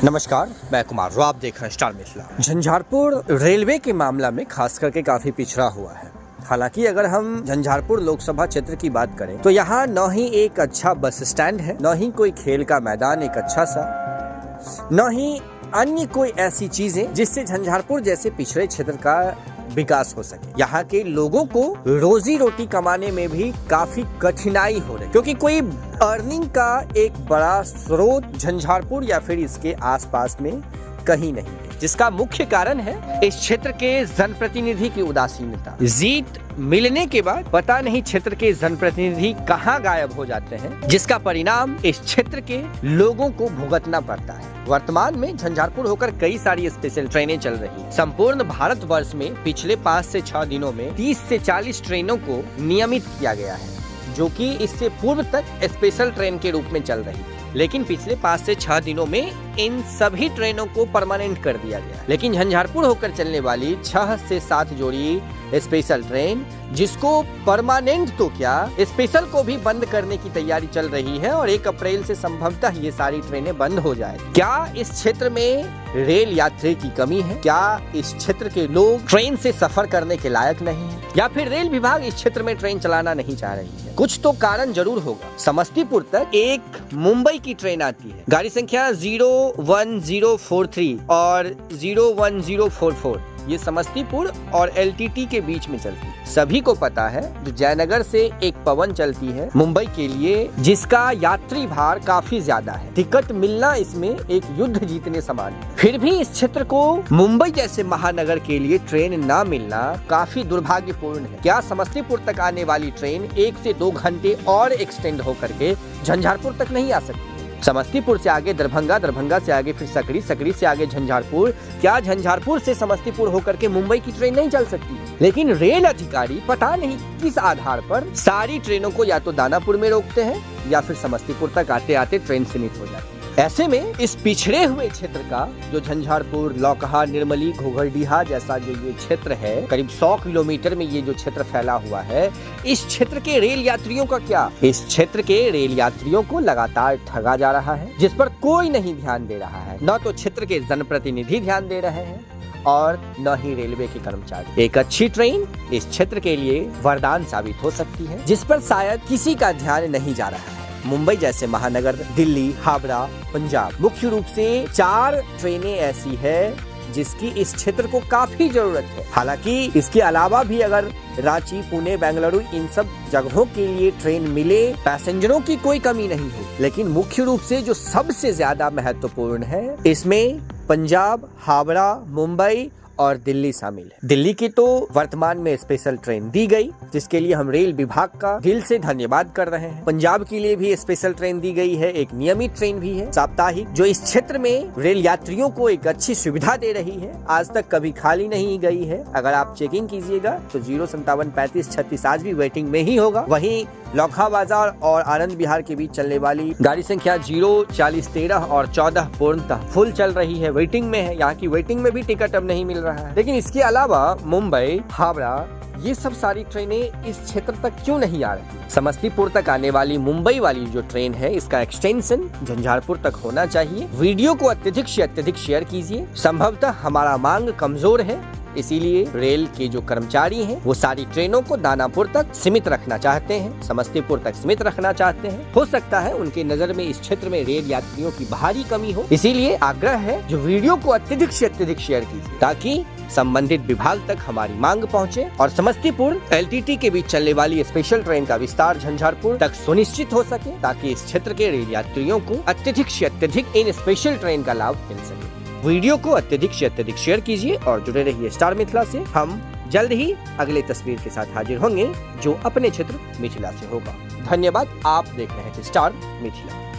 नमस्कार, मैं कुमार। आप देख रहे हैं स्टार मिथिला। झंझारपुर रेलवे के मामला में खास करके काफी पिछड़ा हुआ है। हालांकि अगर हम झंझारपुर लोकसभा क्षेत्र की बात करें तो यहाँ न ही एक अच्छा बस स्टैंड है, न ही कोई खेल का मैदान एक अच्छा सा, न ही अन्य कोई ऐसी चीजें जिससे झंझारपुर जैसे पिछड़े क्षेत्र का विकास हो सके। यहाँ के लोगों को रोजी रोटी कमाने में भी काफी कठिनाई हो रही, क्योंकि कोई अर्निंग का एक बड़ा स्रोत झंझारपुर या फिर इसके आसपास में कहीं नहीं है, जिसका मुख्य कारण है इस क्षेत्र के जनप्रतिनिधि की उदासीनता। जीत मिलने के बाद पता नहीं क्षेत्र के जनप्रतिनिधि कहां गायब हो जाते हैं, जिसका परिणाम इस क्षेत्र के लोगों को भुगतना पड़ता है। वर्तमान में झंझारपुर होकर कई सारी स्पेशल ट्रेनें चल रही हैं। संपूर्ण भारतवर्ष में पिछले 5 से 6 दिनों में 30 से 40 ट्रेनों को नियमित किया गया है, जो कि इससे पूर्व तक स्पेशल ट्रेन के रूप में चल रही थी। लेकिन पिछले 5 से 6 दिनों में इन सभी ट्रेनों को परमानेंट कर दिया गया। लेकिन झंझारपुर होकर चलने वाली 6 से 7 जोड़ी स्पेशल ट्रेन, जिसको परमानेंट तो क्या स्पेशल को भी बंद करने की तैयारी चल रही है और 1 अप्रैल से संभवतः ये सारी ट्रेनें बंद हो जाए। क्या इस क्षेत्र में रेल यात्री की कमी है? क्या इस क्षेत्र के लोग ट्रेन से सफर करने के लायक नहीं है, या फिर रेल विभाग इस क्षेत्र में ट्रेन चलाना नहीं चाह रही है? कुछ तो कारण जरूर होगा। समस्तीपुर तक एक मुंबई की ट्रेन आती है, गाड़ी संख्या 01043 और 01044। ये समस्तीपुर और एलटीटी के बीच में चलती है। सभी को पता है जो जयनगर से एक पवन चलती है मुंबई के लिए, जिसका यात्री भार काफी ज्यादा है। टिकट मिलना इसमें एक युद्ध जीतने समान है। फिर भी इस क्षेत्र को मुंबई जैसे महानगर के लिए ट्रेन ना मिलना काफी दुर्भाग्यपूर्ण है। क्या समस्तीपुर तक आने वाली ट्रेन 1 से 2 घंटे और एक्सटेंड होकर के झंझारपुर तक नहीं आ सकती? समस्तीपुर से आगे दरभंगा, दरभंगा से आगे फिर सकरी, सकरी से आगे झंझारपुर। क्या झंझारपुर से समस्तीपुर होकर के मुंबई की ट्रेन नहीं चल सकती? लेकिन रेल अधिकारी पता नहीं किस आधार पर सारी ट्रेनों को या तो दानापुर में रोकते हैं या फिर समस्तीपुर तक आते आते ट्रेन सीमित हो जाती है। ऐसे में इस पिछड़े हुए क्षेत्र का जो झंझारपुर, लौकहा, निर्मली, घोघरडीहा जैसा जो ये क्षेत्र है, करीब 100 किलोमीटर में ये जो क्षेत्र फैला हुआ है, इस क्षेत्र के रेल यात्रियों का क्या? इस क्षेत्र के रेल यात्रियों को लगातार ठगा जा रहा है, जिस पर कोई नहीं ध्यान दे रहा है। न तो क्षेत्र के जनप्रतिनिधि ध्यान दे रहे हैं और न ही रेलवे के कर्मचारी। एक अच्छी ट्रेन इस क्षेत्र के लिए वरदान साबित हो सकती है, जिस पर शायद किसी का ध्यान नहीं जा रहा है। मुंबई जैसे महानगर, दिल्ली, हावड़ा, पंजाब, मुख्य रूप से 4 ट्रेनें ऐसी है जिसकी इस क्षेत्र को काफी जरूरत है। हालांकि इसके अलावा भी अगर रांची, पुणे, बेंगलुरु इन सब जगहों के लिए ट्रेन मिले, पैसेंजरों की कोई कमी नहीं है। लेकिन मुख्य रूप से जो सबसे ज्यादा महत्वपूर्ण है, इसमें पंजाब, हावड़ा, मुंबई और दिल्ली शामिल है। दिल्ली की तो वर्तमान में स्पेशल ट्रेन दी गई, जिसके लिए हम रेल विभाग का दिल से धन्यवाद कर रहे हैं। पंजाब के लिए भी स्पेशल ट्रेन दी गई है, एक नियमित ट्रेन भी है साप्ताहिक, जो इस क्षेत्र में रेल यात्रियों को एक अच्छी सुविधा दे रही है। आज तक कभी खाली नहीं गई है। अगर आप चेकिंग कीजिएगा तो 0573536 आज भी वेटिंग में ही होगा। वहीं लौकहा बाजार और आनंद विहार के बीच चलने वाली गाड़ी संख्या 04013 और 14 पूर्णतः फुल चल रही है, वेटिंग में है। यहाँ की वेटिंग में भी टिकट अब नहीं मिल रहा है। लेकिन इसके अलावा मुंबई, हावड़ा, ये सब सारी ट्रेनें इस क्षेत्र तक क्यों नहीं आ रही? समस्तीपुर तक आने वाली मुंबई वाली जो ट्रेन है, इसका एक्सटेंशन झंझारपुर तक होना चाहिए। वीडियो को अत्यधिक से अत्यधिक शेयर कीजिए। संभवतः हमारा मांग कमजोर है, इसीलिए रेल के जो कर्मचारी हैं वो सारी ट्रेनों को दानापुर तक सीमित रखना चाहते हैं, समस्तीपुर तक सीमित रखना चाहते हैं। हो सकता है उनके नजर में इस क्षेत्र में रेल यात्रियों की भारी कमी हो। इसीलिए आग्रह है जो वीडियो को अत्यधिक से अत्यधिक शेयर कीजिए, ताकि संबंधित विभाग तक हमारी मांग पहुंचे और समस्तीपुर एलटीटी के बीच चलने वाली स्पेशल ट्रेन का विस्तार झंझारपुर तक सुनिश्चित हो सके, ताकि इस क्षेत्र के रेल यात्रियों को अत्यधिक से अत्यधिक इन स्पेशल ट्रेन का लाभ मिल सके। वीडियो को अत्यधिक से अत्यधिक शेयर कीजिए और जुड़े रहिए स्टार मिथिला से। हम जल्द ही अगले तस्वीर के साथ हाजिर होंगे, जो अपने क्षेत्र मिथिला से होगा। धन्यवाद। आप देख रहे हैं स्टार मिथिला।